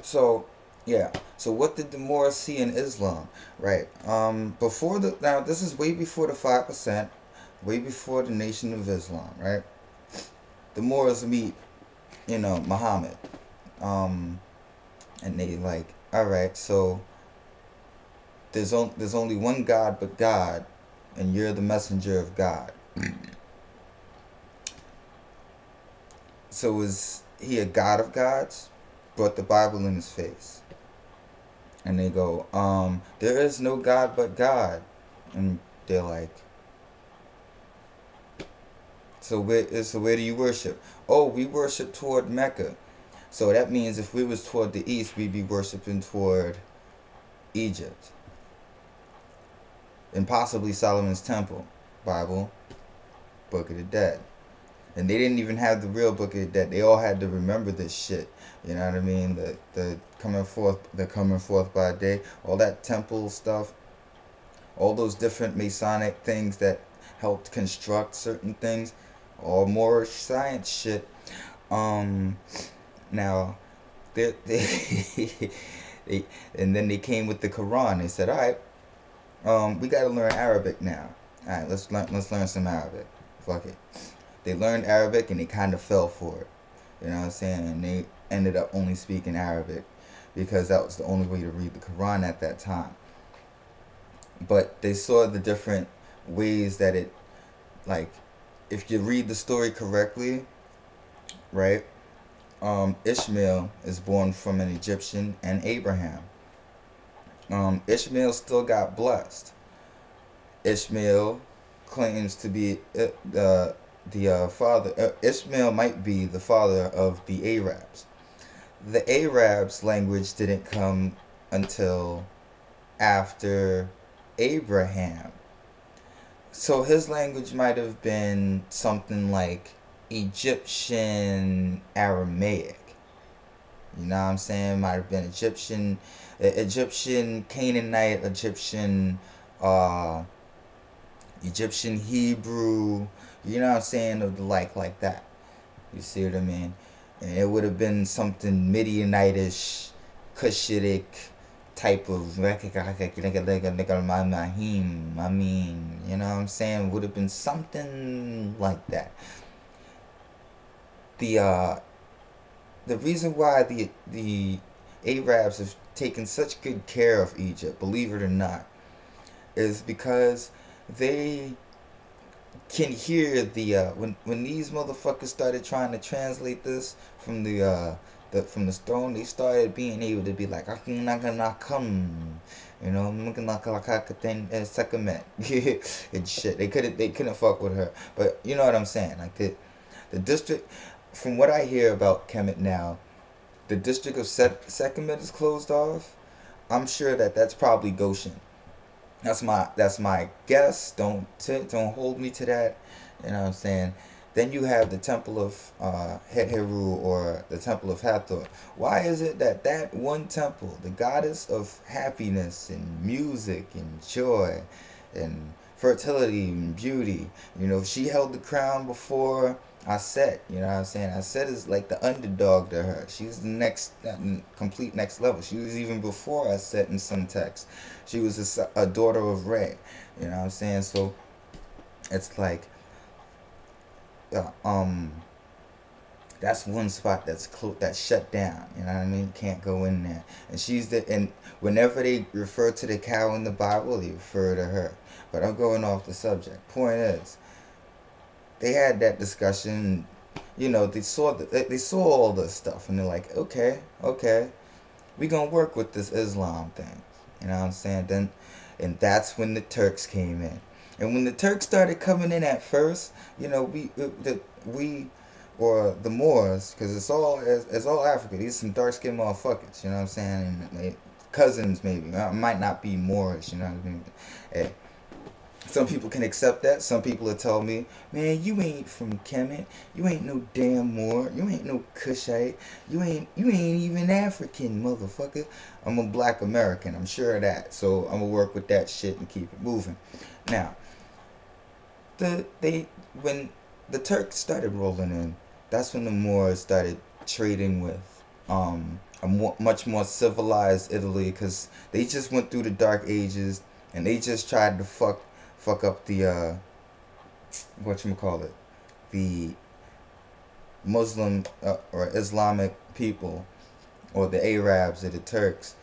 So, yeah. So what did the Moors see in Islam, right? Before the now this is way before the 5%, way before the Nation of Islam, right? The Moors meet, Muhammad, um, and they like, all right, so there's only one God but God, and you're the messenger of God. So is he a God of gods? Brought the Bible in his face. And they go, there is no God but God. And they're like, so where do you worship? Oh, we worship toward Mecca. So that means if we was toward the east, we'd be worshiping toward Egypt. And possibly Solomon's Temple. Bible, Book of the Dead. And they didn't even have the real Book of the Dead. They all had to remember this shit. You know what I mean? The coming forth by day, all that temple stuff, all those different Masonic things that helped construct certain things, all Moorish science shit. Um, Now, they and then they came with the Quran. They said, all right, we got to learn Arabic now. All right, let's learn some Arabic. Fuck it. They learned Arabic and they kind of fell for it. You know what I'm saying? And they ended up only speaking Arabic because that was the only way to read the Quran at that time. But they saw the different ways that it, like, if you read the story correctly, right? Ishmael is born from an Egyptian and Abraham. Ishmael still got blessed. Ishmael claims to be the father. Ishmael might be the father of the Arabs. The Arabs' language didn't come until after Abraham. So his language might have been something like Egyptian Aramaic. You know what I'm saying? Might have been Egyptian Canaanite, uh, Egyptian Hebrew. You know what I'm saying? Of the like that. You see what I mean? And it would have been something Midianitish, Cushitic type of I mean, you know what I'm saying? Would have been something like that. The uh the reason why the Arabs have taken such good care of Egypt, believe it or not, is because they can hear when these motherfuckers started trying to translate this from from the stone. They started being able to be like, you know, and shit. They couldn't fuck with her. But you know what I'm saying? Like the district, from what I hear about Kemet now, the district of Sekhmet is closed off. I'm sure that's probably Goshen. That's my guess. Don't hold me to that. You know what I'm saying? Then you have the Temple of Heru, or the Temple of Hathor. Why is it that one temple, the goddess of happiness and music and joy and fertility and beauty, she held the crown before Aset, you know what I'm saying? Aset is like the underdog to her. She's the next, complete next level. She was even before Aset in some texts. She was a daughter of Re, you know what I'm saying? So it's like, uh, um, that's one spot that's shut down. You know what I mean? Can't go in there. And whenever they refer to the cow in the Bible, they refer to her. But I'm going off the subject. Point is, they had that discussion. They saw all this stuff, and they're like, okay, we gonna work with this Islam thing. You know what I'm saying? And that's when the Turks came in. And when the Turks started coming in at first, we or the Moors, because it's all Africa. These are some dark skinned motherfuckers. You know what I'm saying? And cousins maybe. Might not be Moorish. You know what I mean? Hey, some people can accept that. Some people will tell me, man, you ain't from Kemet. You ain't no damn Moor. You ain't no Cushite. You ain't even African, motherfucker. I'm a black American. I'm sure of that. So I'm gonna work with that shit and keep it moving. Now, when the Turks started rolling in, that's when the Moors started trading with much more civilized Italy, because they just went through the Dark Ages, and they just tried to fuck up the whatchamacallit, the Muslim or Islamic people, or the Arabs or the Turks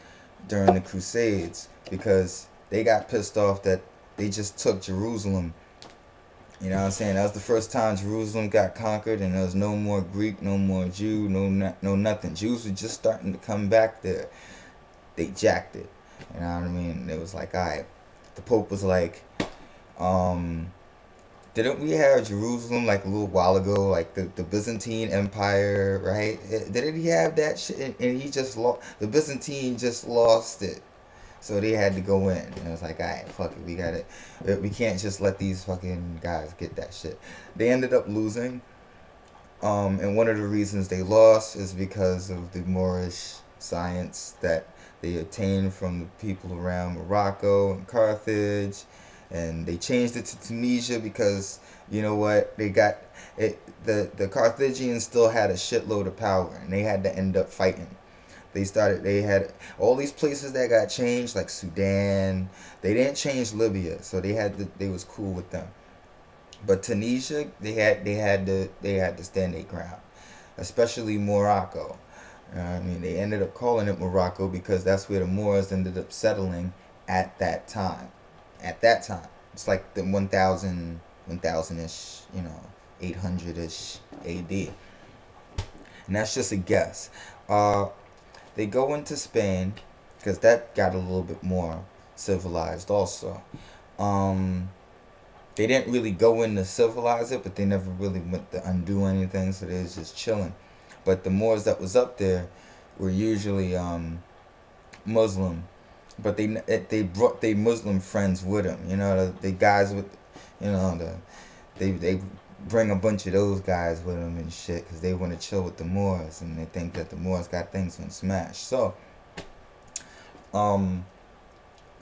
during the Crusades, because they got pissed off that they just took Jerusalem. You know what I'm saying? That was the first time Jerusalem got conquered, and there was no more Greek, no more Jew, no nothing. Jews were just starting to come back there. They jacked it. You know what I mean? It was like, alright. The Pope was like, didn't we have Jerusalem like a little while ago, like the Byzantine Empire, right? Didn't he have that shit? And he just lost. The Byzantine just lost it, so they had to go in. And it was like, alright, fuck it, we got it. We can't just let these fucking guys get that shit. They ended up losing. And one of the reasons they lost is because of the Moorish science that they obtained from the people around Morocco and Carthage. And they changed it to Tunisia because, you know what, they got it. The Carthaginians still had a shitload of power, and they had to end up fighting. They had all these places that got changed, like Sudan. They didn't change Libya, so they was cool with them. But Tunisia, they had to stand their ground, especially Morocco. I mean, they ended up calling it Morocco because that's where the Moors ended up settling at that time. At that time, it's like the 1000-ish, 800-ish AD. And that's just a guess. They go into Spain, because that got a little bit more civilized also. They didn't really go in to civilize it, but they never really went to undo anything, so they was just chilling. But the Moors that was up there were usually Muslim. But they brought their Muslim friends with them. The guys with, they bring a bunch of those guys with them and shit, because they want to chill with the Moors, and they think that the Moors got things on smash. So,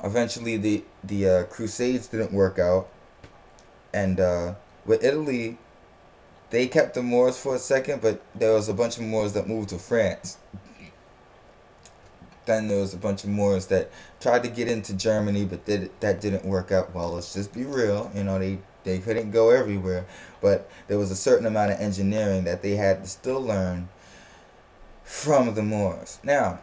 eventually the Crusades didn't work out, and with Italy, they kept the Moors for a second, but there was a bunch of Moors that moved to France. Then there was a bunch of Moors that tried to get into Germany, but that didn't work out well. Let's just be real. They couldn't go everywhere. But there was a certain amount of engineering that they had to still learn from the Moors. Now,